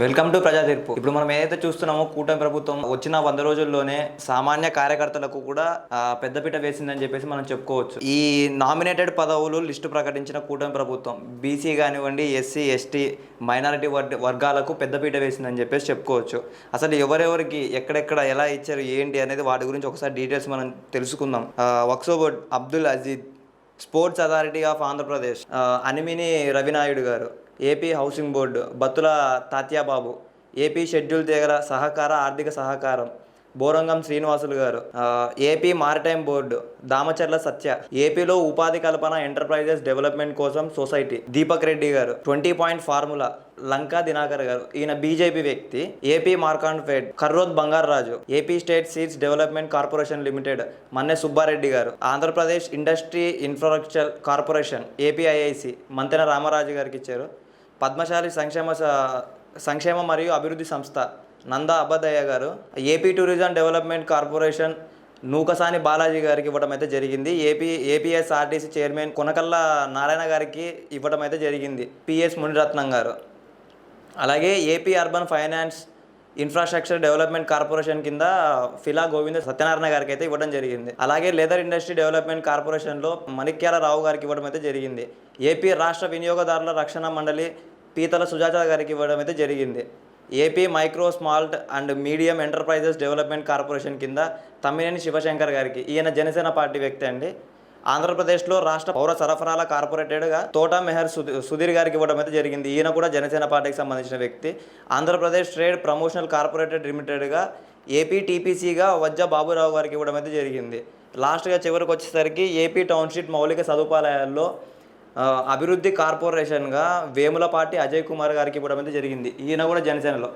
Welcome to ప్రజా తీర్పు. ఇప్పుడు మనం ఏదైతే చూస్తున్నామో కూటమి ప్రభుత్వం వచ్చిన 100 రోజుల్లోనే సామాన్య కార్యకర్తలకు కూడా పెద్దపీట వేసిందని చెప్పేసి మనం చెప్పుకోవచ్చు. ఈ నామినేటెడ్ పదవులు లిస్టు ప్రకటించిన కూటమి ప్రభుత్వం బీసీ కానివ్వండి, ఎస్సీ ఎస్టీ మైనారిటీ వర్గాలకు పెద్దపీట వేసిందని చెప్పేసి చెప్పుకోవచ్చు. అసలు ఎవరెవరికి ఎక్కడెక్కడ ఎలా ఇచ్చారు ఏంటి అనేది వాటి గురించి ఒకసారి డీటెయిల్స్ మనం తెలుసుకుందాం. వక్సోబోర్డ్ Abdul Ajeed, sports authority of Andhra Pradesh Animini Ravi Naidu గారు, AP housing board Battula Tatyababu, AP schedule తీగర సహకార ఆర్థిక సహకారం బోరంగం శ్రీనివాసులు గారు, AP maritime board Damacharla Satya, ఏపీలో ఉపాధి కల్పన ఎంటర్ప్రైజెస్ డెవలప్మెంట్ కోసం సొసైటీ దీపక్ రెడ్డి గారు, 20 పాయింట్ ఫార్ములా లంకా దినాకర్ గారు, ఈయన బీజేపీ వ్యక్తి, AP Markfed Karrod Bangaraju, AP state seeds development corporation limited Manne Subba Reddy గారు, Andhra Pradesh industry infrastructure corporation APIIC Mantena Ramaraju గారికి ఇచ్చారు, పద్మశాలి సంక్షేమ మరియు అభివృద్ధి సంస్థ నందా అబ్బదయ్య గారు, AP tourism development corporation Nookasani Balaji గారికి ఇవ్వడం అయితే జరిగింది, ఏపీఎస్ఆర్టీసీ చైర్మన్ కొనకల్ల నారాయణ గారికి ఇవ్వడం అయితే జరిగింది, పిఎస్ మునిరత్నం గారు. అలాగే AP urban finance infrastructure development corporation కింద ఫిలా గోవింద సత్యనారాయణ గారికి అయితే ఇవ్వడం జరిగింది. అలాగే లెదర్ ఇండస్ట్రీ డెవలప్మెంట్ కార్పొరేషన్లో మణిక్యాల రావు గారికి ఇవ్వడం అయితే జరిగింది. ఏపీ రాష్ట్ర వినియోగదారుల రక్షణ మండలి పీతల సుజాత గారికి ఇవ్వడం అయితే జరిగింది. AP micro small and medium enterprises development corporation కింద తమ్మినేని శివశంకర్ గారికి, ఈయన జనసేన పార్టీ వ్యక్తి అండి. ఆంధ్రప్రదేశ్లో రాష్ట్ర పౌర సరఫరాల కార్పొరేటెడ్గా తోటా మెహర్ సుధీర్ గారికి ఇవ్వడం అయితే జరిగింది, ఈయన కూడా జనసేన పార్టీకి సంబంధించిన వ్యక్తి. ఆంధ్రప్రదేశ్ ట్రేడ్ ప్రమోషనల్ కార్పొరేటెడ్ లిమిటెడ్గా ఏపీ టీపీసీగా వజ్జ బాబురావు గారికి ఇవ్వడం అయితే జరిగింది. లాస్ట్గా చివరికి వచ్చేసరికి ఏపీ టౌన్షిప్ మౌలిక సదుపాయాల్లో అభివృద్ధి కార్పొరేషన్గా వేములపాటి అజయ్ కుమార్ గారికి ఇవ్వడం అయితే జరిగింది, ఈయన కూడా జనసేనలో.